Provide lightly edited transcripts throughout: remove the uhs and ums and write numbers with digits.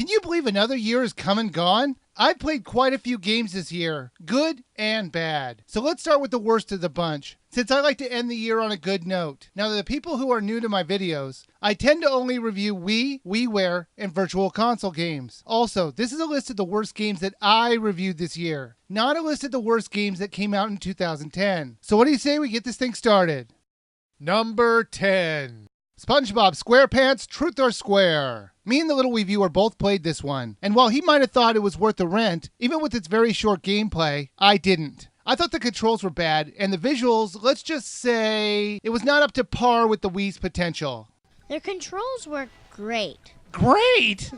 Can you believe another year has come and gone? I've played quite a few games this year, good and bad. So let's start with the worst of the bunch, since I like to end the year on a good note. Now, to the people who are new to my videos, I tend to only review Wii, Wiiware, and Virtual Console games. Also, this is a list of the worst games that I reviewed this year, not a list of the worst games that came out in 2010. So what do you say we get this thing started? Number 10. SpongeBob SquarePants Truth or Square. Me and the little Wiiviewer both played this one, and while he might have thought it was worth the rent, even with its very short gameplay, I didn't. I thought the controls were bad, and the visuals, let's just say, it was not up to par with the Wii's potential. Their controls were great. Great?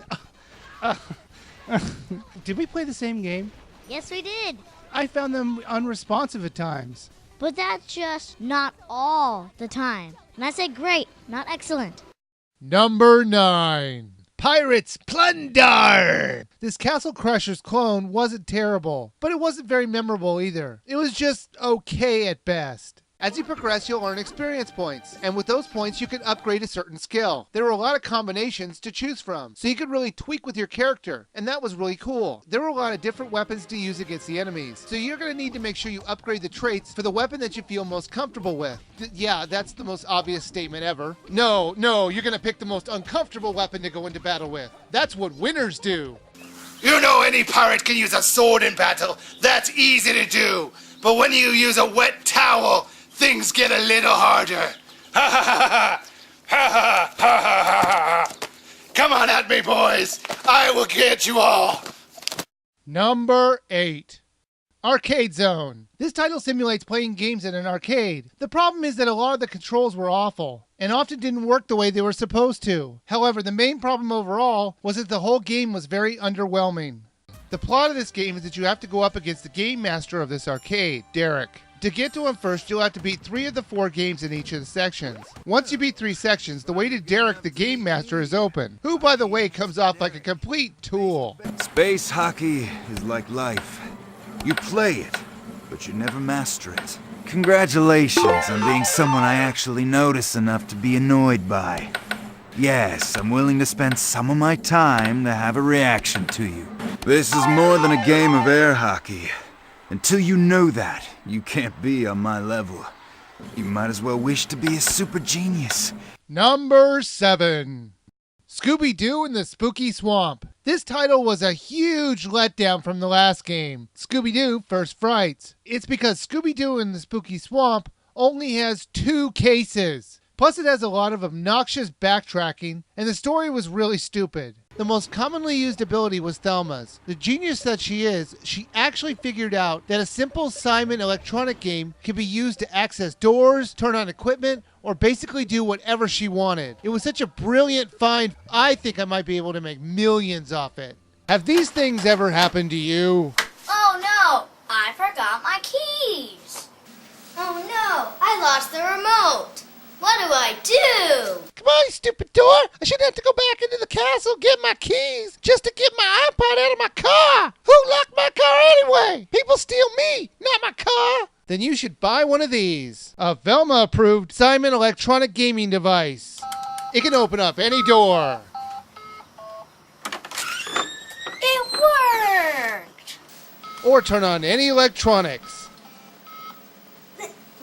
Did we play the same game? Yes, we did. I found them unresponsive at times. But that's just not all the time. And I said great, not excellent. Number 9. Pirates Plunder! This Castle Crashers clone wasn't terrible, but it wasn't very memorable either. It was just okay at best. As you progress, you'll earn experience points, and with those points you can upgrade a certain skill. There were a lot of combinations to choose from, so you could really tweak with your character, and that was really cool. There were a lot of different weapons to use against the enemies, so you're going to need to make sure you upgrade the traits for the weapon that you feel most comfortable with. Yeah, that's the most obvious statement ever. No, you're going to pick the most uncomfortable weapon to go into battle with. That's what winners do. You know any pirate can use a sword in battle. That's easy to do. But when you use a wet towel, things get a little harder. Ha ha ha ha! Ha ha ha ha ha ha! Come on at me, boys. I will get you all. Number 8. Arcade Zone. This title simulates playing games in an arcade. The problem is that a lot of the controls were awful, and often didn't work the way they were supposed to. However, the main problem overall was that the whole game was very underwhelming. The plot of this game is that you have to go up against the game master of this arcade, Derek. To get to him first, you'll have to beat 3 of the 4 games in each of the sections. Once you beat 3 sections, the way to Derek the Game Master is open, who, by the way, comes off like a complete tool. Space hockey is like life. You play it, but you never master it. Congratulations on being someone I actually notice enough to be annoyed by. Yes, I'm willing to spend some of my time to have a reaction to you. This is more than a game of air hockey. Until you know that, you can't be on my level. You might as well wish to be a super genius. Number 7. Scooby-Doo in the Spooky Swamp. This title was a huge letdown from the last game, Scooby-Doo First Frights. It's because Scooby-Doo in the Spooky Swamp only has 2 cases. Plus it has a lot of obnoxious backtracking, and the story was really stupid. The most commonly used ability was Thelma's. The genius that she is, she actually figured out that a simple Simon electronic game could be used to access doors, turn on equipment, or basically do whatever she wanted. It was such a brilliant find, I think I might be able to make millions off it. Have these things ever happened to you? Oh no, I forgot my keys. Oh no, I lost the remote. What do I do? Come on, you stupid door! I shouldn't have to go back into the castle, get my keys, just to get my iPod out of my car! Who locked my car anyway? People steal me, not my car! Then you should buy one of these. A Velma-approved Simon electronic gaming device. It can open up any door. It worked! Or turn on any electronics.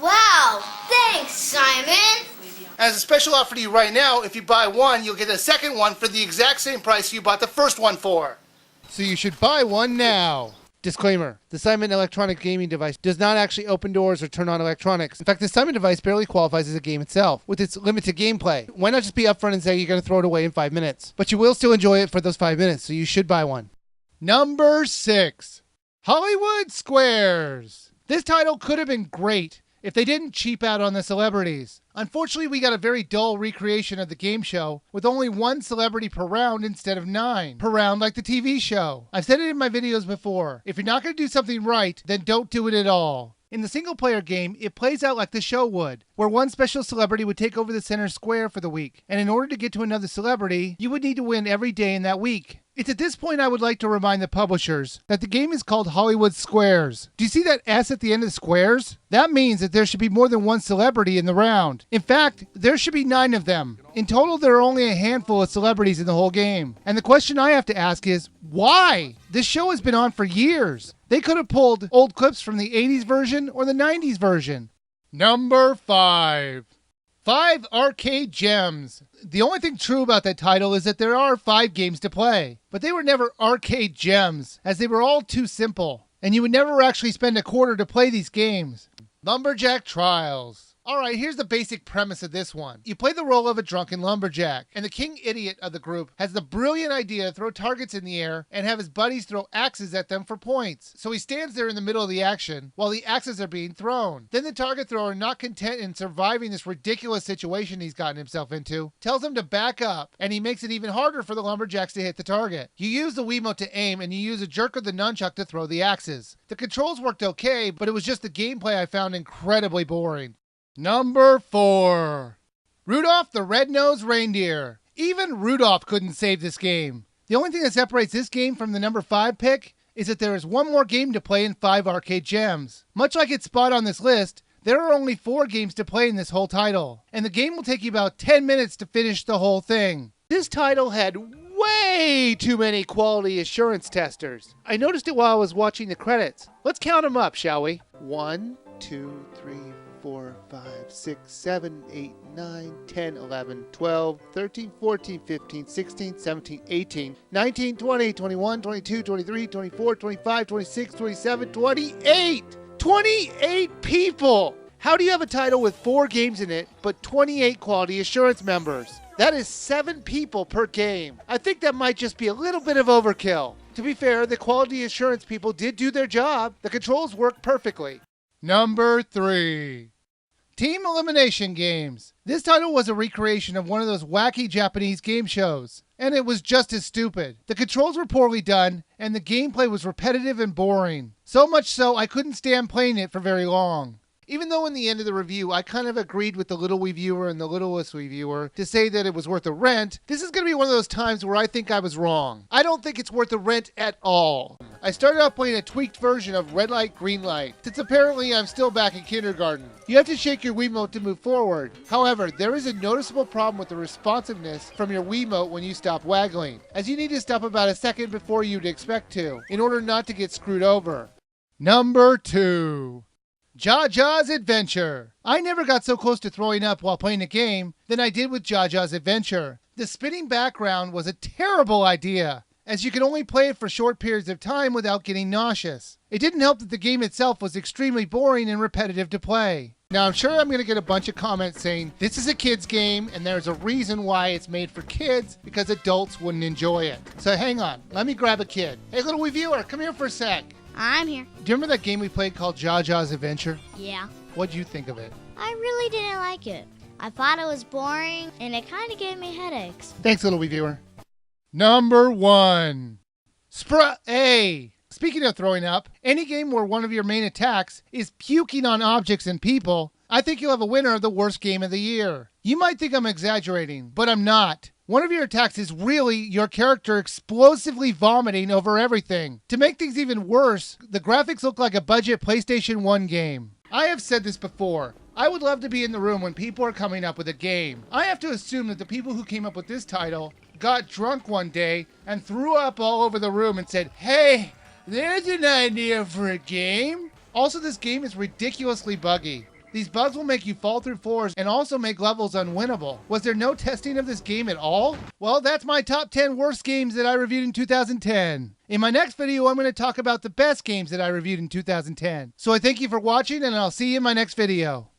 Wow, thanks, Simon! As a special offer to you right now, if you buy one, you'll get a second one for the exact same price you bought the first one for. So you should buy one now. Disclaimer, the Simon electronic gaming device does not actually open doors or turn on electronics. In fact, the Simon device barely qualifies as a game itself, with its limited gameplay. Why not just be upfront and say you're going to throw it away in 5 minutes? But you will still enjoy it for those 5 minutes, so you should buy one. Number 6. Hollywood Squares. This title could have been great if they didn't cheap out on the celebrities. Unfortunately, we got a very dull recreation of the game show with only 1 celebrity per round instead of 9 per round like the TV show. I've said it in my videos before. If you're not going to do something right, then don't do it at all. In the single-player game, it plays out like the show would, where one special celebrity would take over the center square for the week. And in order to get to another celebrity, you would need to win every day in that week. It's at this point I would like to remind the publishers that the game is called Hollywood Squares. Do you see that S at the end of squares? That means that there should be more than one celebrity in the round. In fact, there should be 9 of them. In total, there are only a handful of celebrities in the whole game. And the question I have to ask is, why? This show has been on for years. They could have pulled old clips from the 80s version or the 90s version. Number 5. 5 Arcade Gems. The only thing true about that title is that there are 5 games to play, but they were never arcade gems, as they were all too simple, and you would never actually spend a quarter to play these games. Lumberjack Trials. Alright, here's the basic premise of this one. You play the role of a drunken lumberjack, and the king idiot of the group has the brilliant idea to throw targets in the air and have his buddies throw axes at them for points. So he stands there in the middle of the action while the axes are being thrown. Then the target thrower, not content in surviving this ridiculous situation he's gotten himself into, tells him to back up, and he makes it even harder for the lumberjacks to hit the target. You use the Wiimote to aim, and you use a jerk of the nunchuck to throw the axes. The controls worked okay, but it was just the gameplay I found incredibly boring. Number 4. Rudolph the Red-Nosed Reindeer. Even Rudolph couldn't save this game. The only thing that separates this game from the number 5 pick is that there is one more game to play in 5 Arcade Gems. Much like its spot on this list, there are only 4 games to play in this whole title, and the game will take you about 10 minutes to finish the whole thing. This title had way too many quality assurance testers. I noticed it while I was watching the credits. Let's count them up, shall we? 1, 2, 3, 4, 5, 6, 7, 8, 9, 10, 11, 12, 13, 14, 15, 16, 17, 18, 19, 20, 21, 22, 23, 24, 25, 26, 27, 28! 28 people! How do you have a title with 4 games in it, but 28 quality assurance members? That is 7 people per game. I think that might just be a little bit of overkill. To be fair, the quality assurance people did do their job. The controls worked perfectly. Number 3. Team Elimination Games. This title was a recreation of one of those wacky Japanese game shows, and it was just as stupid. The controls were poorly done, and the gameplay was repetitive and boring. So much so, I couldn't stand playing it for very long. Even though in the end of the review, I kind of agreed with the Little Wiiviewer and the Littlest Wiiviewer to say that it was worth the rent, this is going to be one of those times where I think I was wrong. I don't think it's worth the rent at all. I started out playing a tweaked version of Red Light, Green Light, since apparently I'm still back in kindergarten. You have to shake your Wiimote to move forward. However, there is a noticeable problem with the responsiveness from your Wiimote when you stop waggling, as you need to stop about a second before you'd expect to, in order not to get screwed over. Number 2. Jaja's Adventure. I never got so close to throwing up while playing a game than I did with Jaja's Adventure. The spinning background was a terrible idea, as you could only play it for short periods of time without getting nauseous. It didn't help that the game itself was extremely boring and repetitive to play. Now I'm sure I'm going to get a bunch of comments saying this is a kid's game and there's a reason why it's made for kids, because adults wouldn't enjoy it. So hang on, let me grab a kid. Hey little Wiiviewer, come here for a sec. I'm here. Do you remember that game we played called Jaja's Adventure? Yeah. What'd you think of it? I really didn't like it. I thought it was boring, and it kind of gave me headaches. Thanks, little Wiiviewer. Number 1. Spray. Speaking of throwing up, any game where one of your main attacks is puking on objects and people, I think you'll have a winner of the worst game of the year. You might think I'm exaggerating, but I'm not. One of your attacks is really your character explosively vomiting over everything. To make things even worse, the graphics look like a budget PlayStation 1 game. I have said this before. I would love to be in the room when people are coming up with a game. I have to assume that the people who came up with this title got drunk one day and threw up all over the room and said, "Hey, there's an idea for a game." Also, this game is ridiculously buggy. These bugs will make you fall through floors and also make levels unwinnable. Was there no testing of this game at all? Well, that's my top 10 worst games that I reviewed in 2010. In my next video, I'm going to talk about the best games that I reviewed in 2010. So I thank you for watching, and I'll see you in my next video.